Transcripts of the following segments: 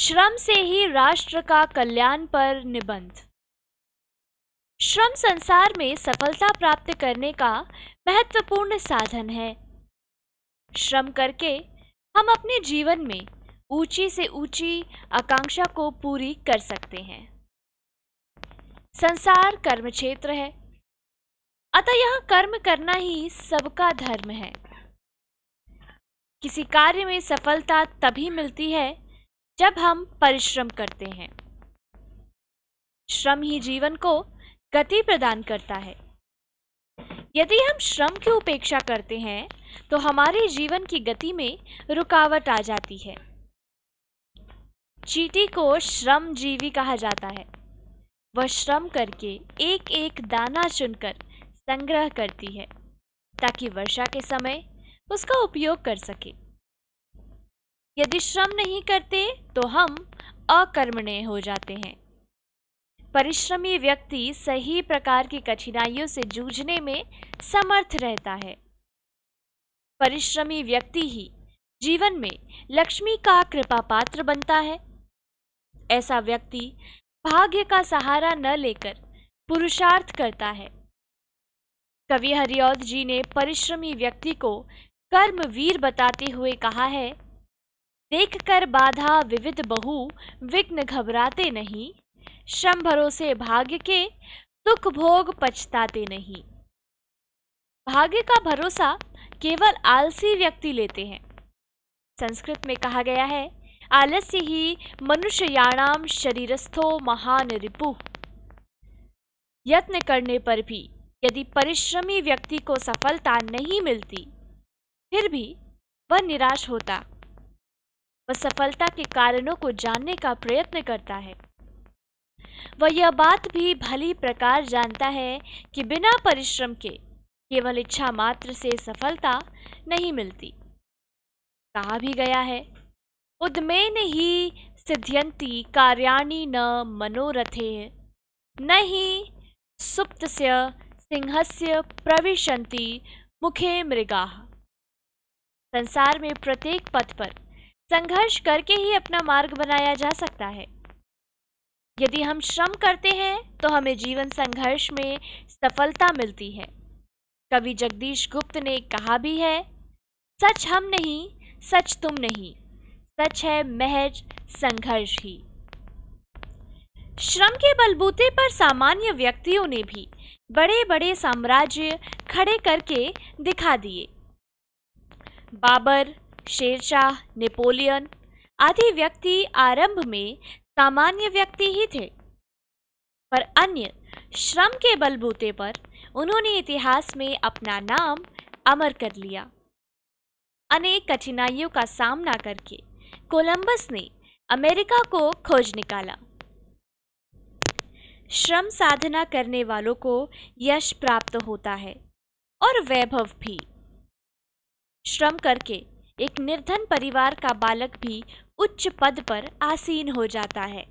श्रम से ही राष्ट्र का कल्याण पर निबंध। श्रम संसार में सफलता प्राप्त करने का महत्वपूर्ण साधन है। श्रम करके हम अपने जीवन में ऊंची से ऊंची आकांक्षा को पूरी कर सकते हैं। संसार कर्म क्षेत्र है, अतः यह कर्म करना ही सबका धर्म है। किसी कार्य में सफलता तभी मिलती है जब हम परिश्रम करते हैं। श्रम ही जीवन को गति प्रदान करता है। यदि हम श्रम की उपेक्षा करते हैं तो हमारे जीवन की गति में रुकावट आ जाती है। चींटी को श्रमजीवी कहा जाता है। वह श्रम करके एक एक दाना चुनकर संग्रह करती है ताकि वर्षा के समय उसका उपयोग कर सके। यदि श्रम नहीं करते तो हम अकर्मण्य हो जाते हैं। परिश्रमी व्यक्ति सही प्रकार की कठिनाइयों से जूझने में समर्थ रहता है। परिश्रमी व्यक्ति ही जीवन में लक्ष्मी का कृपा पात्र बनता है। ऐसा व्यक्ति भाग्य का सहारा न लेकर पुरुषार्थ करता है। कवि हरिऔध जी ने परिश्रमी व्यक्ति को कर्मवीर बताते हुए कहा है, देखकर बाधा विविध बहु विघ्न घबराते नहीं, श्रम भरोसे भाग्य के दुख भोग पछताते नहीं। भाग्य का भरोसा केवल आलसी व्यक्ति लेते हैं। संस्कृत में कहा गया है, आलस्य ही मनुष्याणाम शरीरस्थो महान रिपुः। यत्न करने पर भी यदि परिश्रमी व्यक्ति को सफलता नहीं मिलती, फिर भी वह निराश होता। वह सफलता के कारणों को जानने का प्रयत्न करता है। वह यह बात भी भली प्रकार जानता है कि बिना परिश्रम के केवल इच्छा मात्र से सफलता नहीं मिलती। कहा भी गया है, उद्मेन ही सिद्ध्यन्ति कार्याणि न मनोरथे, न ही सुप्तस्य सिंहस्य प्रविशन्ति मुखे मृगाः। संसार में प्रत्येक पथ पर संघर्ष करके ही अपना मार्ग बनाया जा सकता है। यदि हम श्रम करते हैं तो हमें जीवन संघर्ष में सफलता मिलती है। कवि जगदीश गुप्त ने कहा भी है, सच हम नहीं, सच तुम नहीं, सच है महज संघर्ष ही। श्रम के बलबूते पर सामान्य व्यक्तियों ने भी बड़े बड़े साम्राज्य खड़े करके दिखा दिए। बाबर, शेरशाह, नेपोलियन आदि व्यक्ति आरंभ में सामान्य व्यक्ति ही थे, पर अन्य श्रम के बलबूते पर उन्होंने इतिहास में अपना नाम अमर कर लिया। अनेक कठिनाइयों का सामना करके कोलंबस ने अमेरिका को खोज निकाला। श्रम साधना करने वालों को यश प्राप्त होता है और वैभव भी। श्रम करके एक निर्धन परिवार का बालक भी उच्च पद पर आसीन हो जाता है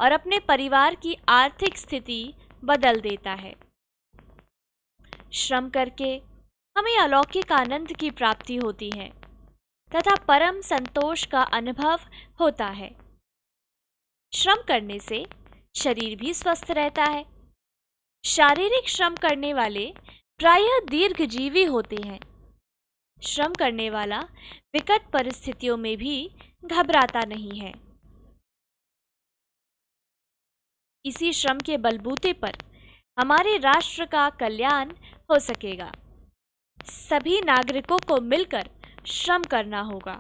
और अपने परिवार की आर्थिक स्थिति बदल देता है। श्रम करके हमें अलौकिक आनंद की प्राप्ति होती है तथा परम संतोष का अनुभव होता है। श्रम करने से शरीर भी स्वस्थ रहता है। शारीरिक श्रम करने वाले प्रायः दीर्घजीवी होते हैं। श्रम करने वाला विकट परिस्थितियों में भी घबराता नहीं है। इसी श्रम के बलबूते पर हमारे राष्ट्र का कल्याण हो सकेगा। सभी नागरिकों को मिलकर श्रम करना होगा।